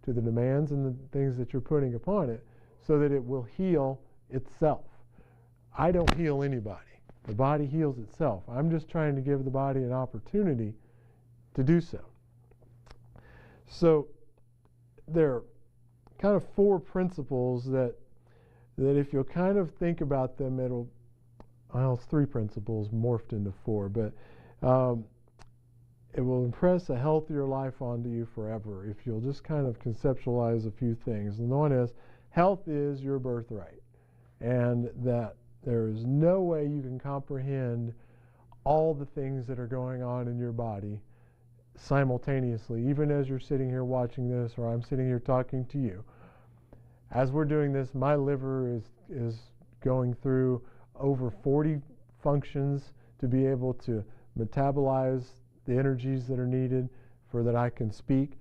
to the demands and the things that you're putting upon it so that it will heal itself. I don't heal anybody. The body heals itself. I'm just trying to give the body an opportunity to do so. So there are kind of 4 principles that if you'll kind of think about them, well, it's 3 principles morphed into 4, but it will impress a healthier life onto you forever if you'll just kind of conceptualize a few things. And one is, health is your birthright, and that there is no way you can comprehend all the things that are going on in your body simultaneously, even as you're sitting here watching this, or I'm sitting here talking to you. As we're doing this, my liver is going through over 40 functions to be able to metabolize the energies that are needed for that I can speak.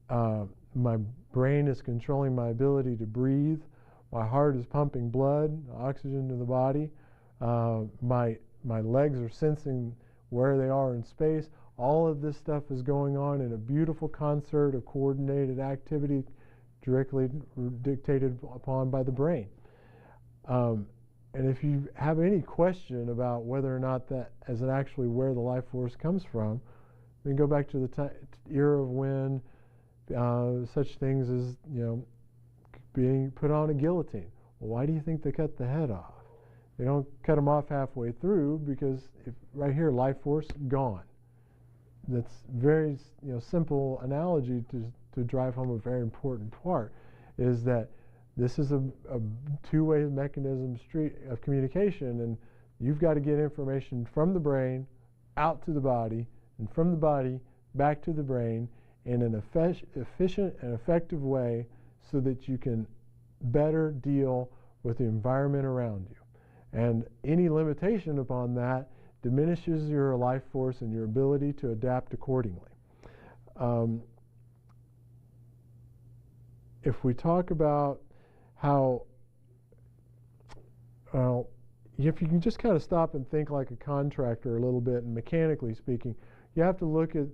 My brain is controlling my ability to breathe. My heart is pumping blood, oxygen to the body. My legs are sensing where they are in space. All of this stuff is going on in a beautiful concert of coordinated activity directly dictated upon by the brain. And if you have any question about whether or not that is actually where the life force comes from, we can go back to the era of when such things as, being put on a guillotine. Well, why do you think they cut the head off? They don't cut them off halfway through, because right here, life force gone. That's very simple analogy to drive home a very important part, is that this is a two-way mechanism of communication, and you've got to get information from the brain out to the body, and from the body back to the brain in an efficient and effective way so that you can better deal with the environment around you. And any limitation upon that diminishes your life force and your ability to adapt accordingly. If we talk about how, well, if you can just kind of stop and think like a contractor a little bit, and mechanically speaking, you have to look at,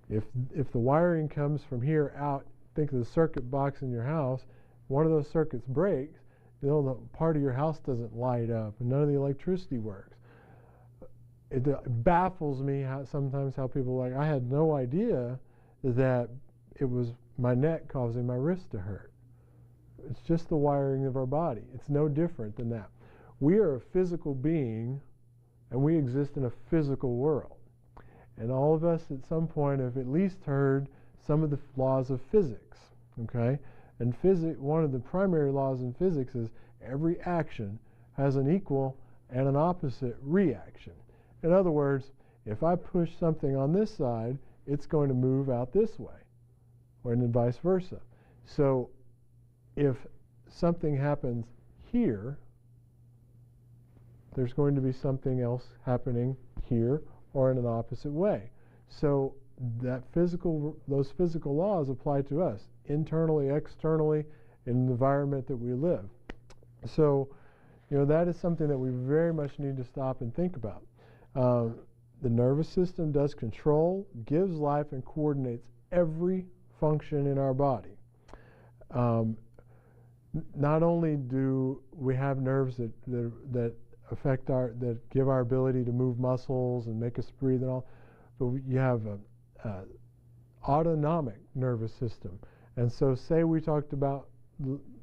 if the wiring comes from here out, think of the circuit box in your house, one of those circuits breaks, the part of your house doesn't light up and none of the electricity works. It baffles me sometimes how people I had no idea that it was my neck causing my wrist to hurt. It's just the wiring of our body. It's no different than that. We are a physical being, and we exist in a physical world. And all of us at some point have at least heard some of the laws of physics, okay? And one of the primary laws in physics is every action has an equal and an opposite reaction. In other words, if I push something on this side, it's going to move out this way, and then vice versa. So if something happens here, there's going to be something else happening here or in an opposite way. So those physical laws apply to us, internally, externally, in the environment that we live. So, that is something that we very much need to stop and think about. The nervous system does control, gives life, and coordinates every function in our body. Not only do we have nerves that affect that give our ability to move muscles and make us breathe and all, but you have an autonomic nervous system. And so say we talked about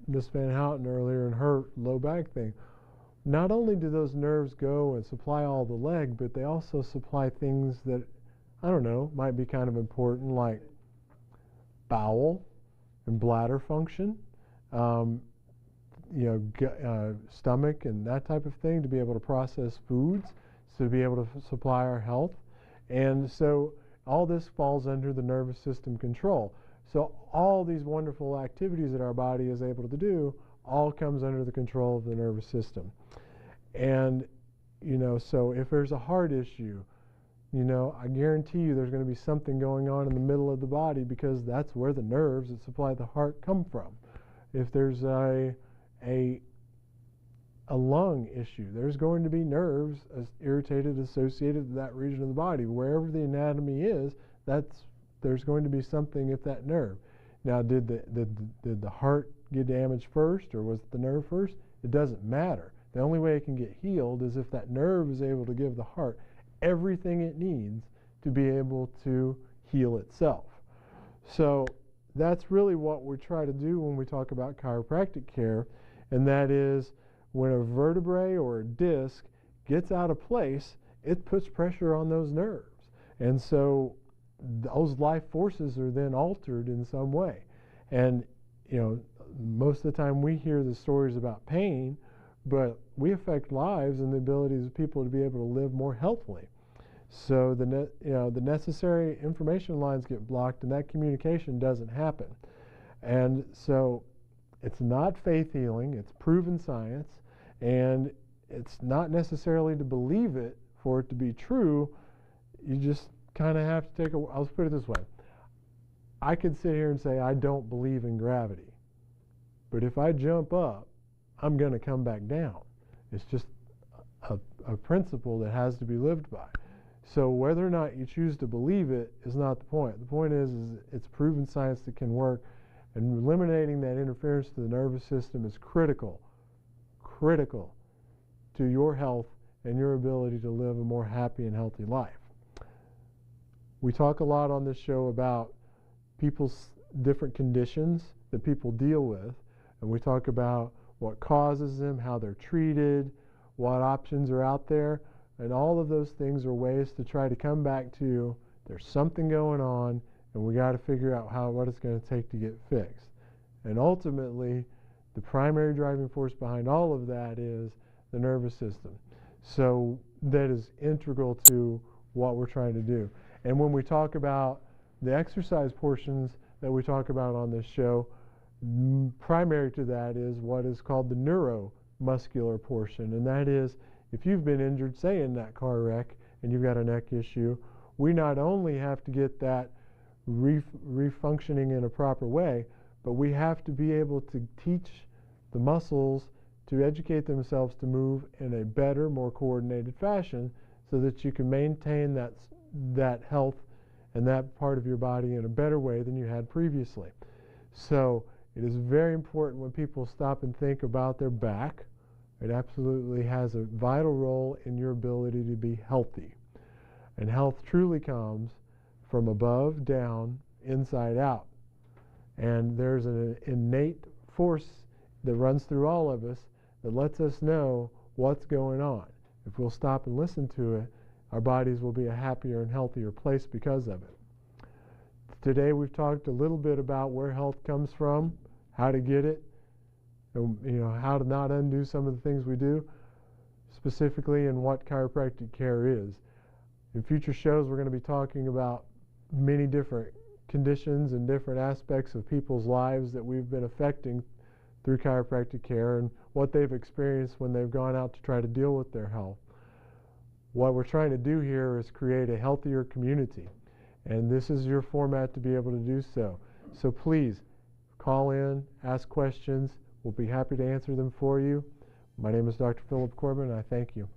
Miss Van Houten earlier and her low back thing. Not only do those nerves go and supply all the leg, but they also supply things that, might be kind of important, like bowel and bladder function, stomach and that type of thing, to be able to process foods, to be able to supply our health. And so all this falls under the nervous system control. So all these wonderful activities that our body is able to do all comes under the control of the nervous system. And, so if there's a heart issue, I guarantee you there's going to be something going on in the middle of the body, because that's where the nerves that supply the heart come from. If there's a lung issue, there's going to be nerves associated with that region of the body. Wherever the anatomy is, there's going to be something at that nerve. Now, did the heart get damaged first, or was it the nerve first? It doesn't matter. The only way it can get healed is if that nerve is able to give the heart everything it needs to be able to heal itself. So that's really what we try to do when we talk about chiropractic care, and that is when a vertebrae or a disc gets out of place, it puts pressure on those nerves. And so those life forces are then altered in some way. And, most of the time we hear the stories about pain, but we affect lives and the abilities of people to be able to live more healthily. So the necessary information lines get blocked and that communication doesn't happen. And so it's not faith healing, it's proven science, and it's not necessarily to believe it for it to be true. You just kind of have to I'll put it this way. I could sit here and say I don't believe in gravity, but if I jump up, I'm going to come back down. It's just a principle that has to be lived by. So whether or not you choose to believe it is not the point. The point is it's proven science that can work, and eliminating that interference to the nervous system is critical to your health and your ability to live a more happy and healthy life. We talk a lot on this show about people's different conditions that people deal with, and we talk about what causes them, how they're treated, what options are out there, and all of those things are ways to try to come back to there's something going on and we got to figure out what it's going to take to get fixed. And ultimately, the primary driving force behind all of that is the nervous system. So that is integral to what we're trying to do. And when we talk about the exercise portions that we talk about on this show, primary to that is what is called the neuromuscular portion, and that is if you've been injured, say in that car wreck, and you've got a neck issue, we not only have to get that refunctioning in a proper way, but we have to be able to teach the muscles to educate themselves to move in a better, more coordinated fashion so that you can maintain that health and that part of your body in a better way than you had previously. So it is very important when people stop and think about their back. It absolutely has a vital role in your ability to be healthy. And health truly comes from above down, inside out. And there's an innate force that runs through all of us that lets us know what's going on. If we'll stop and listen to it, our bodies will be a happier and healthier place because of it. Today we've talked a little bit about where health comes from, how to get it, and how to not undo some of the things we do, specifically in what chiropractic care is. In future shows we're going to be talking about many different conditions and different aspects of people's lives that we've been affecting through chiropractic care and what they've experienced when they've gone out to try to deal with their health. What we're trying to do here is create a healthier community, and this is your format to be able to do so. So please call in, ask questions. We'll be happy to answer them for you. My name is Dr. Philip Corbin, and I thank you.